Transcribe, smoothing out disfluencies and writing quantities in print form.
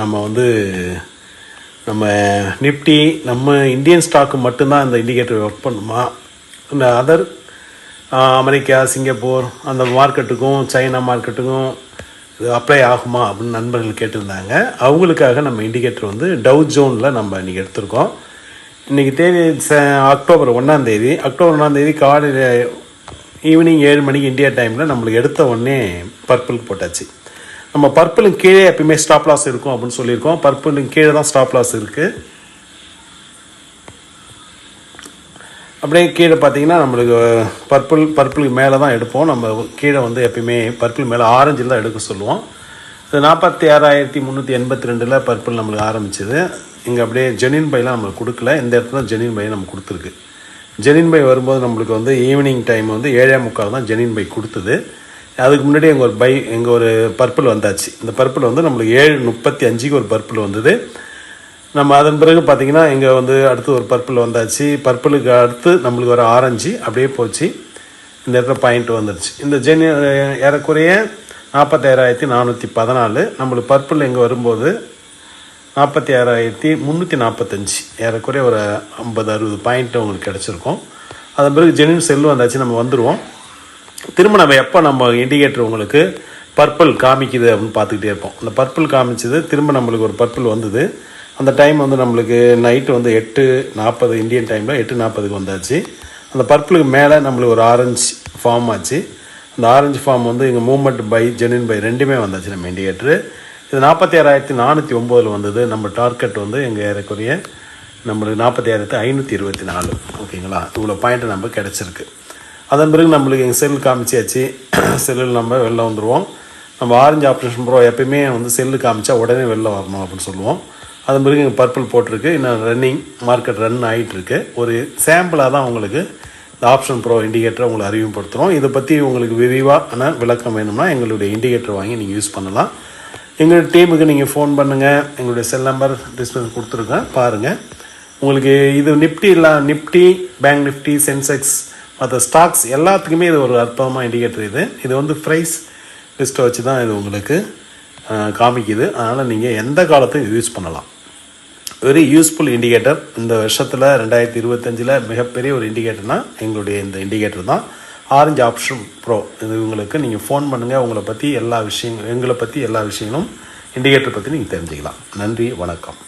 நம்ம வந்து நம்ம நிஃப்டி நம்ம இந்தியன் ஸ்டாக்கு மட்டும்தான் அந்த இண்டிகேட்டர் ஒர்க் பண்ணுமா, இந்த அதர் அமெரிக்கா, சிங்கப்பூர் அந்த மார்க்கெட்டுக்கும் சைனா மார்க்கெட்டுக்கும் இது அப்ளை ஆகுமா அப்படின்னு நண்பர்கள் கேட்டிருந்தாங்க. அவங்களுக்காக நம்ம இண்டிகேட்டர் வந்து டவ் ஜோனில் நம்ம இன்றைக்கி எடுத்திருக்கோம். இன்றைக்கி தேதி அக்டோபர் 1 அக்டோபர் 1 காலையில் ஈவினிங் 7 மணிக்கு இந்தியா டைமில் நம்மளுக்கு எடுத்த உடனே பர்பிளுக்கு போட்டாச்சு. நம்ம பர்பிளுக்கு கீழே எப்பயுமே ஸ்டாப் லாஸ் இருக்கும் அப்படின்னு சொல்லியிருக்கோம். பர்பிளுக்கு கீழே தான் ஸ்டாப் லாஸ் இருக்குது. அப்படியே கீழே பார்த்தீங்கன்னா நம்மளுக்கு பர்பிளுக்கு மேலே தான் எடுப்போம். நம்ம கீழே வந்து எப்பயுமே பர்பிள் மேலே ஆரஞ்சில் தான் எடுக்க சொல்லுவோம். இது 46,382 பர்பிள் நம்மளுக்கு ஆரம்பிச்சிது. இங்கே அப்படியே ஜெனின் பைலாம் நம்மளுக்கு கொடுக்கல. இந்த இடத்துல ஜெனின் பை நம்ம கொடுத்துருக்கு. ஜெனின் பை வரும்போது நம்மளுக்கு வந்து ஈவினிங் டைம் வந்து 7:45 தான் ஜெனின் பை கொடுத்தது. அதுக்கு முன்னாடி எங்கள் ஒரு பர்பிள் வந்தாச்சு. இந்த பர்பிள் வந்து நம்மளுக்கு 7:35 ஒரு பர்பிள் வந்தது. நம்ம அதன் பிறகு பார்த்திங்கன்னா இங்கே வந்து அடுத்து ஒரு பர்பிள் வந்தாச்சு. பர்பிளுக்கு அடுத்து நம்மளுக்கு ஒரு ஆரஞ்சு அப்படியே போச்சு. இந்த இடத்துல பாயிண்ட் வந்துடுச்சு. இந்த ஏறக்குறைய 46,414 நம்மளுக்கு பர்பிள் இங்கே வரும்போது 46,345 ஏறக்குறைய ஒரு 50-60 பாயிண்ட் உங்களுக்கு கிடச்சிருக்கும். அதன் பிறகு ஜெனின் செல்லு வந்தாச்சு. நம்ம வந்துடுவோம். திரும்ப நம்ம எப்போ நம்ம இண்டிகேட்டர் உங்களுக்கு பர்பிள் காமிக்குது அப்படின்னு பார்த்துக்கிட்டே இருப்போம். அந்த பர்பிள் காமிச்சது திரும்ப நம்மளுக்கு ஒரு பர்பிள் வந்தது. அந்த டைம் வந்து நம்மளுக்கு நைட்டு வந்து 8:40 இந்தியன் டைமில் 8:40க்கு வந்தாச்சு. அந்த பர்பிளுக்கு மேலே நம்மளுக்கு ஒரு ஆரஞ்சு ஃபார்ம் ஆச்சு. அந்த ஆரஞ்சு ஃபார்ம் வந்து இங்கே மூமெண்ட் பை ஜெனின் பை ரெண்டுமே வந்தாச்சு நம்ம இண்டிகேட்டரு. இது 46,409 வந்தது. நம்ம டார்கெட் வந்து எங்கள் ஏறக்குறைய நம்மளுக்கு 46,524. ஓகேங்களா, இவ்வளோ பாயிண்ட்டு நம்ம கிடச்சிருக்கு. அதன் பிறகு நம்மளுக்கு எங்கள் செல் காமிச்சாச்சு. செல்லில் நம்ம வெளில வந்துடுவோம். நம்ம ஆரஞ்சு ஆப்ரேஷன் ப்ரோ எப்பயுமே வந்து செல்லு காமிச்சா உடனே வெளில வரணும் அப்படின்னு சொல்லுவோம். அதன் பிறகு இங்கே பர்பிள் போட்டிருக்கு. இன்னும் ரன்னிங் மார்க்கெட் ரன் ஆகிட்டுருக்கு. ஒரு சாம்பிளாக தான் உங்களுக்கு இந்த ஆப்ஷன் ப்ரோ இண்டிகேட்டரை உங்களுக்கு அறிமுகப்படுத்துகிறோம். இதை பற்றி உங்களுக்கு விரிவான விளக்கம் வேணும்னா எங்களுடைய இண்டிகேட்டர் வாங்கி நீங்கள் யூஸ் பண்ணலாம். எங்களுடைய டீமுக்கு நீங்கள் ஃபோன் பண்ணுங்கள். எங்களுடைய செல் நம்பர் டிஸ்பிளே கொடுத்துருக்கேன், பாருங்கள். உங்களுக்கு இது நிஃப்டி, பேங்க் நிஃப்டி, சென்செக்ஸ் மற்ற ஸ்டாக்ஸ் எல்லாத்துக்குமே இது ஒரு அற்புதமாக இண்டிகேட்டர். இது வந்து ப்ரைஸ் லிஸ்ட்டை வச்சு தான் இது உங்களுக்கு காமிக்குது. அதனால் நீங்கள் எந்த காலத்தையும் யூஸ் பண்ணலாம். Very useful indicator. இந்த வருஷத்தில் 2025 மிகப்பெரிய ஒரு இண்டிகேட்டர்னால் எங்களுடைய இந்த இண்டிகேட்டர் தான், ஆரஞ்சு ஆப்ஷன் ப்ரோ. இது உங்களுக்கு நீங்கள் ஃபோன் பண்ணுங்கள். எங்களை பற்றி எல்லா விஷயங்களும் இண்டிகேட்டர் பற்றி நீங்கள் தெரிஞ்சுக்கலாம். நன்றி, வணக்கம்.